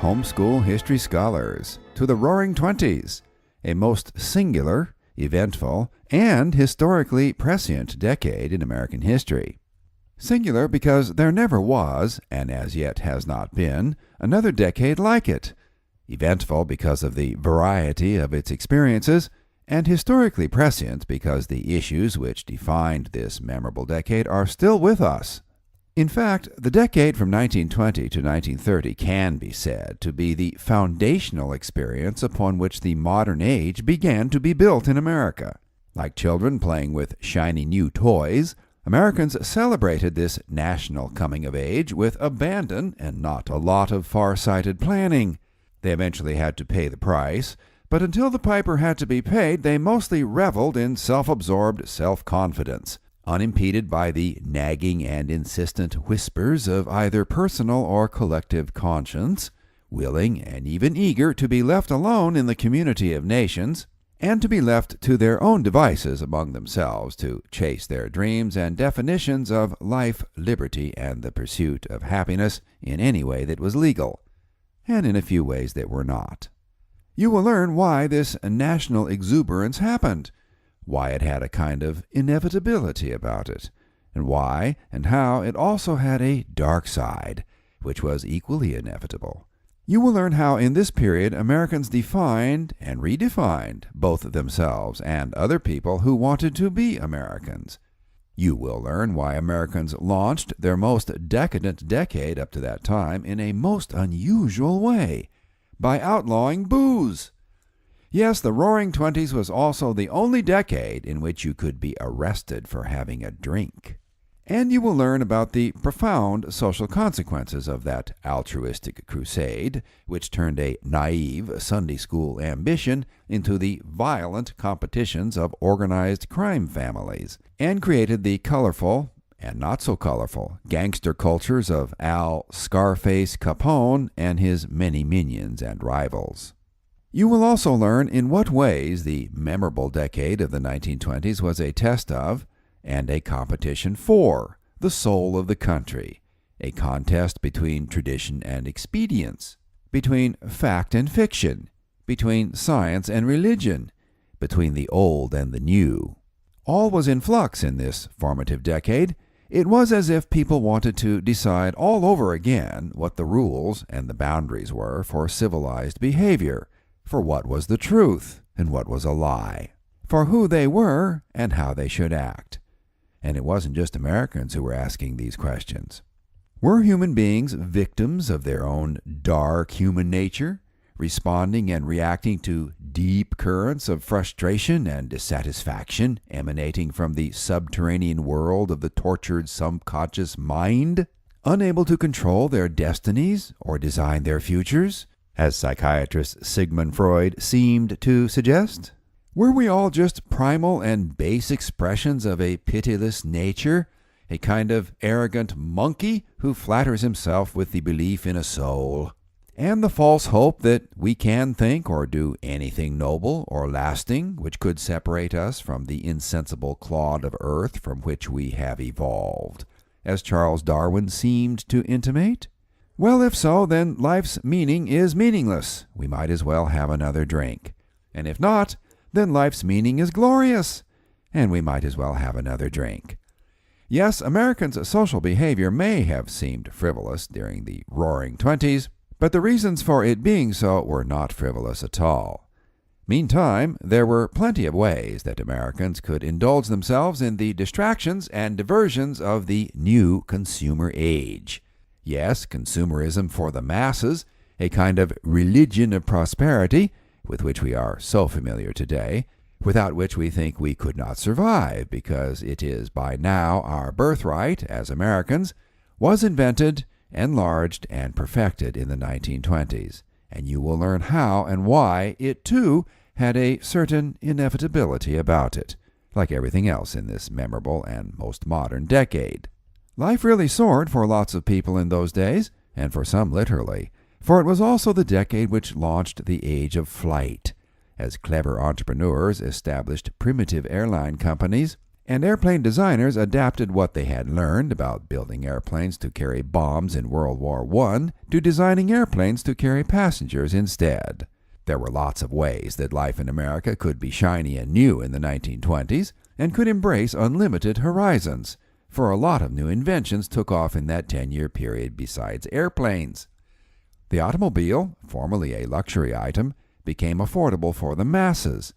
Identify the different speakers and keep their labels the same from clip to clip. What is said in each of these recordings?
Speaker 1: homeschool history scholars, to the Roaring Twenties, a most singular, eventful, and historically prescient decade in American history. Singular because there never was, and as yet has not been, another decade like it. Eventful because of the variety of its experiences, and historically prescient because the issues which defined this memorable decade are still with us. In fact, the decade from 1920 to 1930 can be said to be the foundational experience upon which the modern age began to be built in America. Like children playing with shiny new toys, Americans celebrated this national coming of age with abandon and not a lot of far-sighted planning. They eventually had to pay the price, but until the piper had to be paid, they mostly reveled in self-absorbed self-confidence, unimpeded by the nagging and insistent whispers of either personal or collective conscience, willing and even eager to be left alone in the community of nations, and to be left to their own devices among themselves to chase their dreams and definitions of life, liberty, and the pursuit of happiness in any way that was legal, and in a few ways that were not. You will learn why this national exuberance happened, why it had a kind of inevitability about it, and why and how it also had a dark side, which was equally inevitable. You will learn how in this period Americans defined and redefined both themselves and other people who wanted to be Americans. You will learn why Americans launched their most decadent decade up to that time in a most unusual way, by outlawing booze. Yes, the Roaring Twenties was also the only decade in which you could be arrested for having a drink. And you will learn about the profound social consequences of that altruistic crusade, which turned a naive Sunday school ambition into the violent competitions of organized crime families, and created the colorful, and not so colorful, gangster cultures of Al Scarface Capone and his many minions and rivals. You will also learn in what ways the memorable decade of the 1920s was a test of, and a competition for, the soul of the country, a contest between tradition and expedience, between fact and fiction, between science and religion, between the old and the new. All was in flux in this formative decade. It was as if people wanted to decide all over again what the rules and the boundaries were for civilized behavior, for what was the truth and what was a lie, for who they were and how they should act. And it wasn't just Americans who were asking these questions. Were human beings victims of their own dark human nature, responding and reacting to deep currents of frustration and dissatisfaction emanating from the subterranean world of the tortured subconscious mind, unable to control their destinies or design their futures, as psychiatrist Sigmund Freud seemed to suggest? Were we all just primal and base expressions of a pitiless nature, a kind of arrogant monkey who flatters himself with the belief in a soul, and the false hope that we can think or do anything noble or lasting which could separate us from the insensible clod of earth from which we have evolved, as Charles Darwin seemed to intimate? Well, if so, then life's meaning is meaningless. We might as well have another drink. And if not, then life's meaning is glorious, and we might as well have another drink. Yes, Americans' social behavior may have seemed frivolous during the Roaring Twenties, but the reasons for it being so were not frivolous at all. Meantime, there were plenty of ways that Americans could indulge themselves in the distractions and diversions of the new consumer age. Yes, consumerism for the masses, a kind of religion of prosperity, with which we are so familiar today, without which we think we could not survive because it is by now our birthright as Americans, was invented, enlarged, and perfected in the 1920s, and you will learn how and why it too had a certain inevitability about it, like everything else in this memorable and most modern decade. Life really soared for lots of people in those days, and for some literally, for it was also the decade which launched the age of flight, as clever entrepreneurs established primitive airline companies and airplane designers adapted what they had learned about building airplanes to carry bombs in World War I to designing airplanes to carry passengers instead. There were lots of ways that life in America could be shiny and new in the 1920s and could embrace unlimited horizons, for a lot of new inventions took off in that 10-year period besides airplanes. The automobile, formerly a luxury item, became affordable for the masses.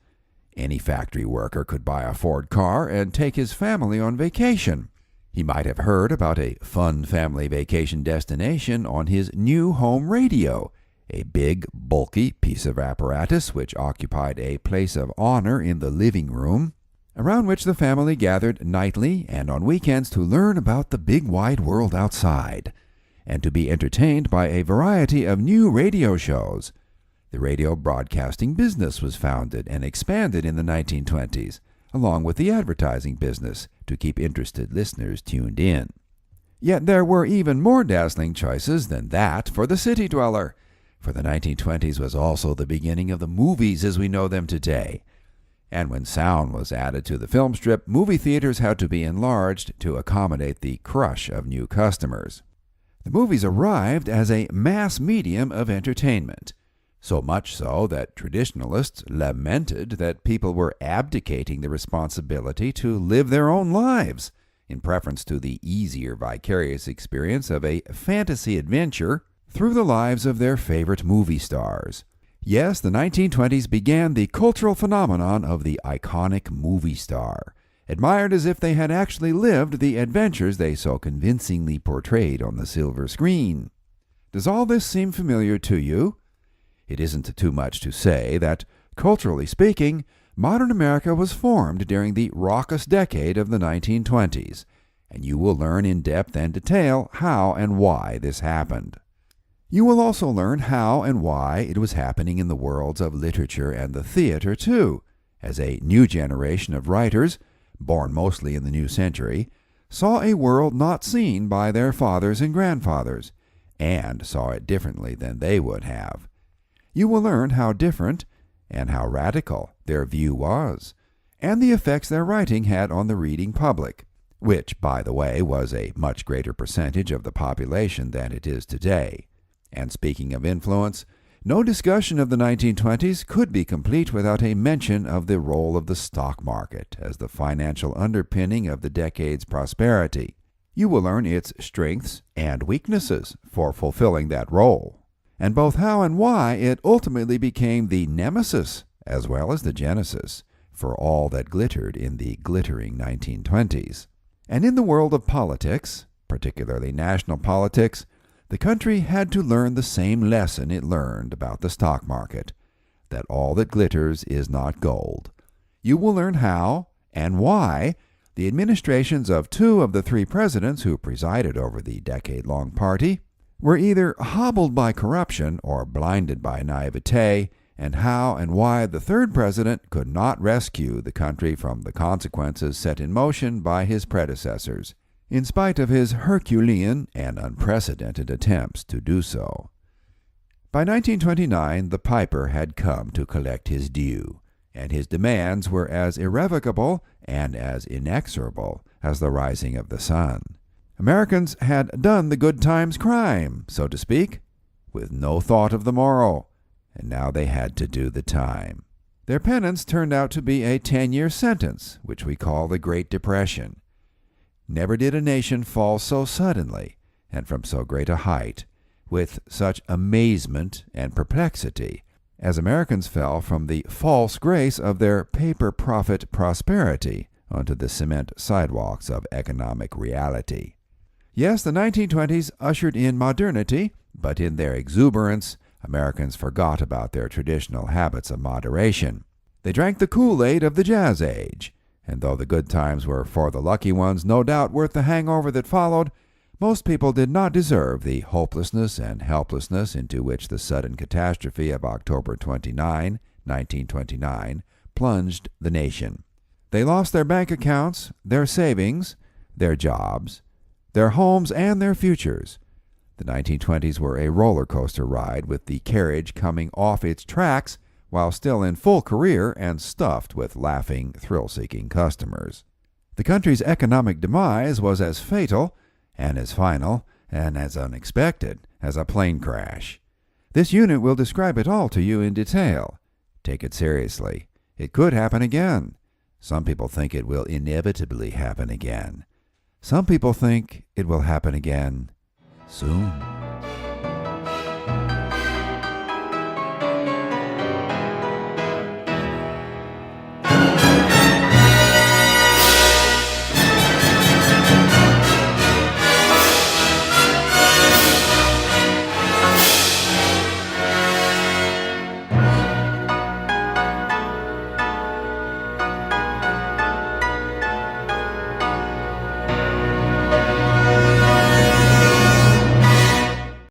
Speaker 1: Any factory worker could buy a Ford car and take his family on vacation. He might have heard about a fun family vacation destination on his new home radio, a big, bulky piece of apparatus which occupied a place of honor in the living room, around which the family gathered nightly and on weekends to learn about the big wide world outside, and to be entertained by a variety of new radio shows. The radio broadcasting business was founded and expanded in the 1920s, along with the advertising business, to keep interested listeners tuned in. Yet there were even more dazzling choices than that for the city dweller, for the 1920s was also the beginning of the movies as we know them today. And when sound was added to the film strip, movie theaters had to be enlarged to accommodate the crush of new customers. The movies arrived as a mass medium of entertainment, so much so that traditionalists lamented that people were abdicating the responsibility to live their own lives in preference to the easier vicarious experience of a fantasy adventure through the lives of their favorite movie stars. Yes, the 1920s began the cultural phenomenon of the iconic movie star, admired as if they had actually lived the adventures they so convincingly portrayed on the silver screen. Does all this seem familiar to you? It isn't too much to say that, culturally speaking, modern America was formed during the raucous decade of the 1920s, and you will learn in depth and detail how and why this happened. You will also learn how and why it was happening in the worlds of literature and the theater, too, as a new generation of writers, born mostly in the new century, saw a world not seen by their fathers and grandfathers, and saw it differently than they would have. You will learn how different and how radical their view was, and the effects their writing had on the reading public, which, by the way, was a much greater percentage of the population than it is today. And speaking of influence, no discussion of the 1920s could be complete without a mention of the role of the stock market as the financial underpinning of the decade's prosperity. You will learn its strengths and weaknesses for fulfilling that role, and both how and why it ultimately became the nemesis as well as the genesis for all that glittered in the glittering 1920s. And in the world of politics, particularly national politics, the country had to learn the same lesson it learned about the stock market, that all that glitters is not gold. You will learn how and why the administrations of 2 of the 3 presidents who presided over the decade-long party were either hobbled by corruption or blinded by naivete, and how and why the 3rd president could not rescue the country from the consequences set in motion by his predecessors, in spite of his Herculean and unprecedented attempts to do so. By 1929, the piper had come to collect his due, and his demands were as irrevocable and as inexorable as the rising of the sun. Americans had done the good times crime, so to speak, with no thought of the morrow, and now they had to do the time. Their penance turned out to be a 10-year sentence, which we call the Great Depression. Never did a nation fall so suddenly, and from so great a height, with such amazement and perplexity, as Americans fell from the false grace of their paper-profit prosperity onto the cement sidewalks of economic reality. Yes, the 1920s ushered in modernity, but in their exuberance, Americans forgot about their traditional habits of moderation. They drank the Kool-Aid of the Jazz Age, and though the good times were for the lucky ones no doubt worth the hangover that followed, most people did not deserve the hopelessness and helplessness into which the sudden catastrophe of October 29, 1929, plunged the nation. They lost their bank accounts, their savings, their jobs, their homes, and their futures. The 1920s were a roller coaster ride, with the carriage coming off its tracks while still in full career and stuffed with laughing, thrill-seeking customers. The country's economic demise was as fatal, and as final, and as unexpected as a plane crash. This unit will describe it all to you in detail. Take it seriously. It could happen again. Some people think it will inevitably happen again. Some people think it will happen again soon.